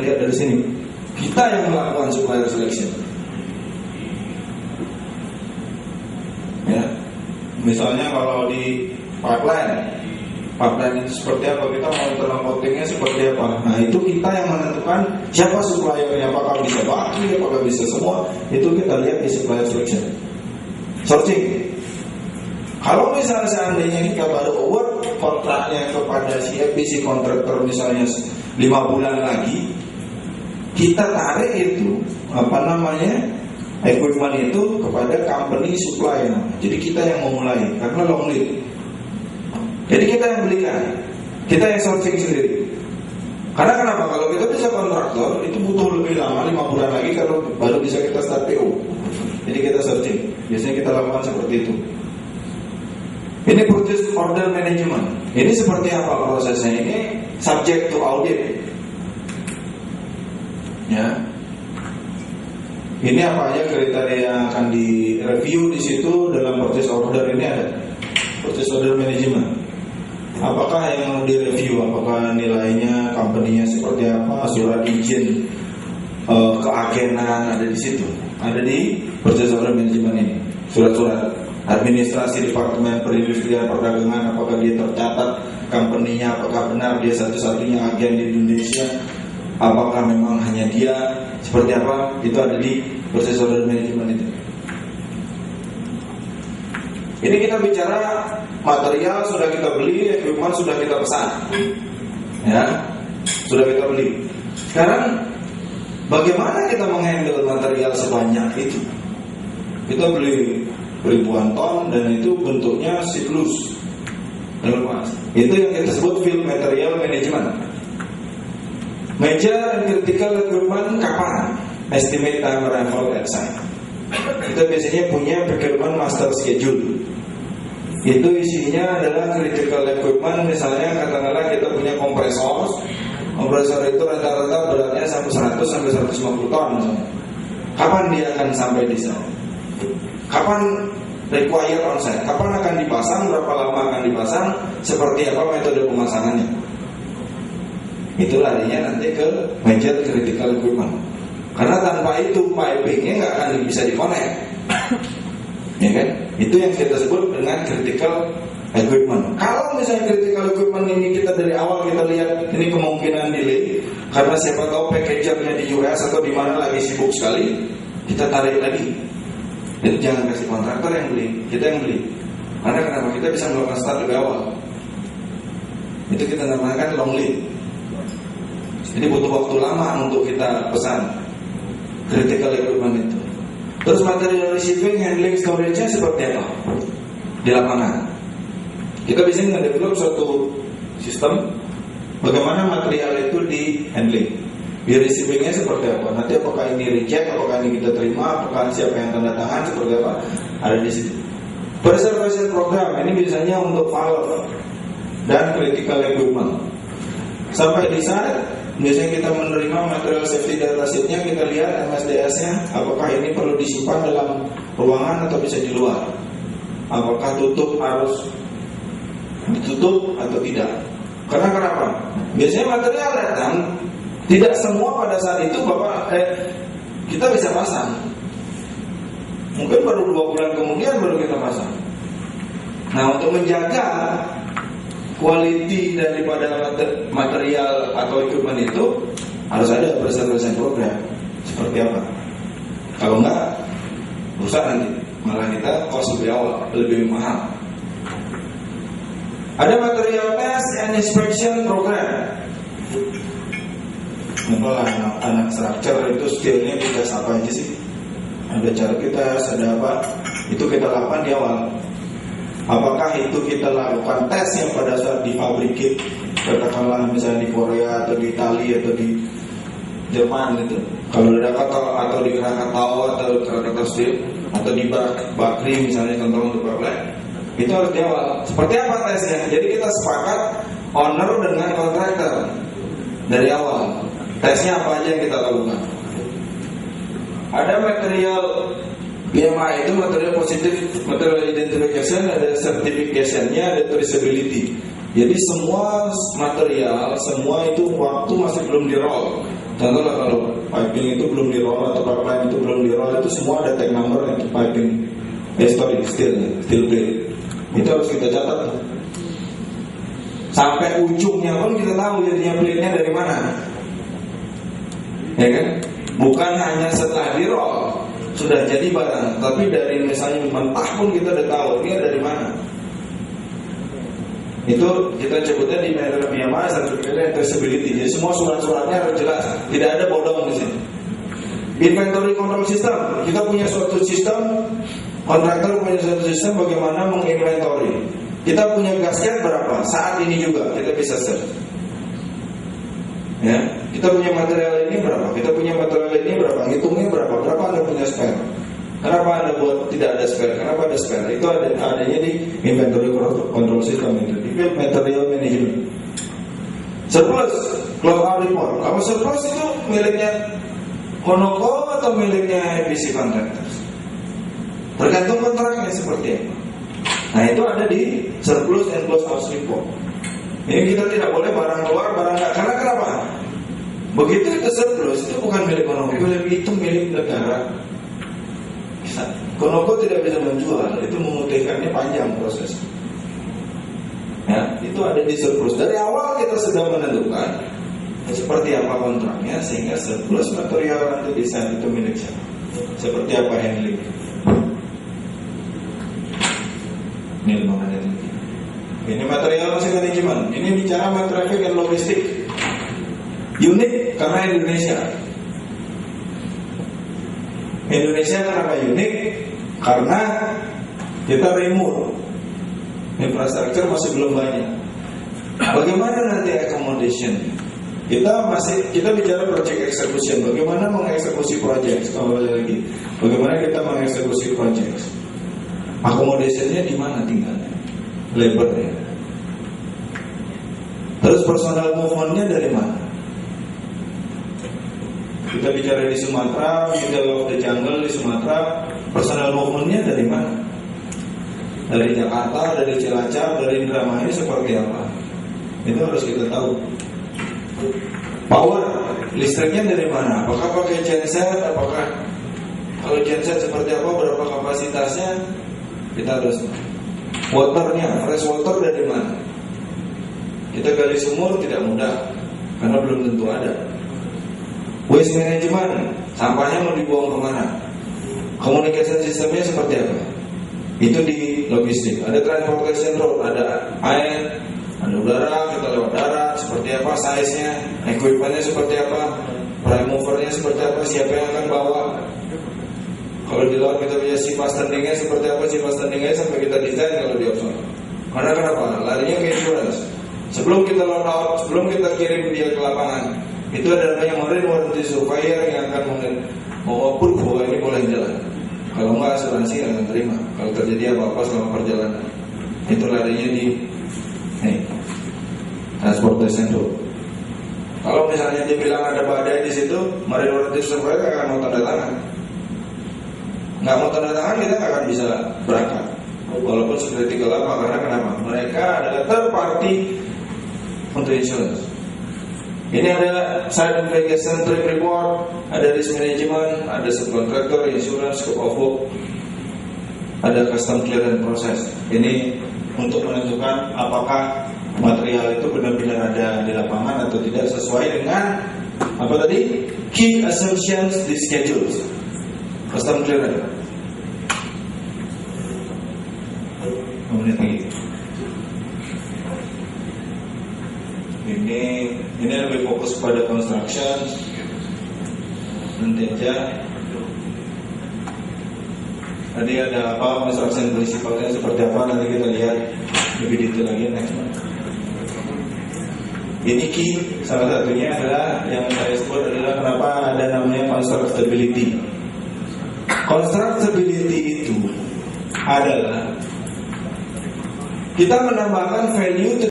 lihat dari sini. Kita yang melakukan supplier selection. Ya, misalnya kalau di pipeline itu seperti apa, kita monitor coatingnya seperti apa. Nah itu kita yang menentukan siapa suppliernya, apakah bisa baki, apakah bisa semua. Itu kita lihat di supplier selection. Searching. Kalau misalnya seandainya kita baru award kontraknya kepada si EPC kontraktor misalnya 5 bulan lagi, kita tarik itu equipment itu kepada company supplier. Jadi kita yang memulai karena long lead. Jadi kita yang belikan, kita yang sourcing sendiri. Karena kenapa? Kalau kita bisa kontraktor itu butuh lebih lama 5 bulan lagi kalau baru bisa kita start PO. Jadi kita searching. Biasanya kita lakukan seperti itu. Ini purchase order management. Ini seperti apa prosesnya? Ini subject to audit. Ya. Ini apa aja kriteria yang akan direview di situ dalam purchase order ini ada. Purchase order management. Apakah yang direview? Apakah nilainya, company-nya seperti apa, surat izin keagenan ada di situ. Ada di purchase order management ini. Surat-surat administrasi departemen perindustrian perdagangan, apakah dia tercatat company-nya, apakah benar dia satu-satunya agen di Indonesia, apakah memang hanya dia, seperti apa, itu ada di proses order management itu. Ini kita bicara material sudah kita beli, equipment sudah kita pesan, ya, sudah kita beli. Sekarang bagaimana kita menghandle material sebanyak itu? Kita beli ribuan ton dan itu bentuknya siklus. Itu yang kita sebut field material management. Major and critical equipment kapan? Estimate time arrival at site. Kita biasanya punya procurement master schedule. Itu isinya adalah critical equipment. Misalnya katakanlah kita punya kompresor. Kompresor itu rata-rata beratnya sampai 100 sampai 150 ton misalnya. Kapan dia akan sampai di sana? Kapan required on site? Kapan akan dipasang? Berapa lama akan dipasang? Seperti apa metode pemasangannya? Itu larinya nanti ke major critical equipment. Karena tanpa itu pipingnya nggak akan bisa di-connect, ya kan? Itu yang kita sebut dengan critical equipment. Kalau misalnya critical equipment ini kita dari awal kita lihat ini kemungkinan delay, karena siapa tahu packagernya di US atau di mana lagi sibuk sekali, kita tarik lagi. Itu jangan kasih kontraktor yang beli, kita yang beli. Karena kenapa? Kita bisa melakukan start lebih awal. Itu kita namakan long lead. Jadi butuh waktu lama untuk kita pesan critical equipment itu. Terus material receiving, handling, storage-nya seperti apa? Di lapangan kita bisa nge-develop suatu sistem bagaimana material itu di handling. Di receiving-nya seperti apa? Nanti apakah ini reject, apakah ini kita terima, apakah siapa yang tanda tangan, seperti apa? Ada di situ. Preservation program ini biasanya untuk valve dan critical equipment. Sampai di saat biasanya kita menerima material safety data sheet-nya, kita lihat MSDS-nya, apakah ini perlu disimpan dalam ruangan atau bisa di luar. Apakah harus ditutup atau tidak. Karena kenapa? Biasanya material datang, tidak semua pada saat itu kita bisa pasang. Mungkin baru 2 bulan kemudian baru kita pasang. Nah, untuk menjaga quality daripada material atau equipment itu harus ada preservation program. Seperti apa? Kalau enggak, rusak nanti. Malah kita cost lebih mahal. Ada material test and inspection program. Kalau anak structure itu skillnya kita apa aja sih? Ada cara kita, ada apa? Itu kita lakukan di awal. Apakah itu kita lakukan tes yang pada saat difabrikasi, katakanlah misalnya di Korea atau di Italia atau di Jerman gitu. Kalau ada atau di Krakatau atau Krakatau Steel atau di Bakri misalnya contoh untuk pipeline, itu harus di awal. Seperti apa tesnya? Jadi kita sepakat owner dengan kontraktor dari awal. Tesnya apa aja yang kita lakukan? Ada material PMI itu material positif, material identification, ada certification-nya, ada traceability. Jadi semua material, semua itu waktu masih belum di roll, Contohnya kalau piping itu belum di roll atau pipeline itu belum di roll, itu semua ada tag number itu piping steel plate. Itu harus kita catat. Sampai ujungnya pun kita tahu jadinya plate-nya dari mana. Ya kan? Bukan hanya setelah di roll sudah jadi barang, tapi dari misalnya mentah pun kita udah tahu ini dari mana. Itu kita sebutnya di PMA Certificate Traceability. Jadi semua surat-suratnya harus jelas, tidak ada bodong di sini. Inventory control system, kita punya suatu sistem, kontraktor punya suatu sistem bagaimana menginventory. Kita punya gasket berapa? Saat ini juga kita bisa search. Ya, kita punya material ini berapa? Kita punya material ini berapa? Hitungnya berapa? Berapa Anda punya spare? Kenapa Anda buat tidak ada spare? Kenapa ada spare? Itu adanya di inventory control system itu, di material management. Surplus, close out report. Kalau surplus itu miliknya Konoko atau miliknya EPC Contractors? Tergantung kontraknya seperti apa. Nah itu ada di surplus and close out report. Ini kita tidak boleh barang keluar, barang enggak. Karena kenapa? Begitu itu surplus, itu bukan milik Konoko, itu milik negara. Konoko tidak bisa menjual, itu memutihkannya panjang proses. Ya, itu ada di surplus. Dari awal kita sudah menentukan seperti apa kontraknya, sehingga surplus material nanti desain itu milik siapa, seperti apa handling. Ini mengenai ini material masih manajemen. Ini bicara traffic dan logistik. Unik karena Indonesia. Indonesia kenapa unik? Karena kita remote, infrastruktur masih belum banyak. Bagaimana nanti accommodation? Kita bicara project execution. Bagaimana mengeksekusi project? Kembali lagi, bagaimana kita mengeksekusi project? Accommodation-nya di mana tinggalnya? Labor-nya. Terus personal movement-nya dari mana? Kita bicara di Sumatera, middle of the jungle di Sumatera, personal movement-nya dari mana? Dari Jakarta, dari Cilacap, dari Indramayu seperti apa? Itu harus kita tahu. Power, listriknya dari mana? Apakah pakai genset? Apakah kalau genset seperti apa? Berapa kapasitasnya? Kita harus. Waternya, fresh water dari mana? Kita gali sumur tidak mudah, karena belum tentu ada. Waste management, sampahnya mau dibuang kemana? Communication sistemnya seperti apa? Itu di logistik. Ada transportation road, ada air, ada udara, kita lewat darat, seperti apa size-nya, equipment-nya seperti apa, prime mover-nya seperti apa, siapa yang akan bawa. Kalau di luar kita punya sifat standingnya seperti apa, sifat standingnya sampai kita desain kalau di offshore. Karena kenapa? Larinya ke insurance. Sebelum kita load out, sebelum kita kirim dia ke lapangan, itu ada namanya marine warranty surveyor yang akan mengukur bahwa ini boleh jalan. Kalau enggak, asuransi akan terima kalau terjadi apa-apa selama perjalanan. Itu larinya di transportation road. Kalau misalnya dia bilang ada badai di situ, marine warranty surveyor akan mau tanda tangan. Nggak mau tanda tangan, kita nggak akan bisa berangkat. Walaupun critical apa, karena kenapa? Mereka adalah third party untuk insurance. Ini ada site investigation trip report, ada risk management, ada subcontractor, insurance, scope of work, ada custom clearance process. Ini untuk menentukan apakah material itu benar-benar ada di lapangan atau tidak sesuai dengan apa tadi? Key assumptions di schedules. Custom clearance. Menit lagi. Ini lebih fokus pada construction. Nanti aja. Tadi ada apa construction prinsipalnya seperti apa, nanti kita lihat lebih detail lagi next month. Ini key, salah satunya adalah yang saya sebut adalah kenapa ada namanya constructability. Constructability itu adalah kita menambahkan value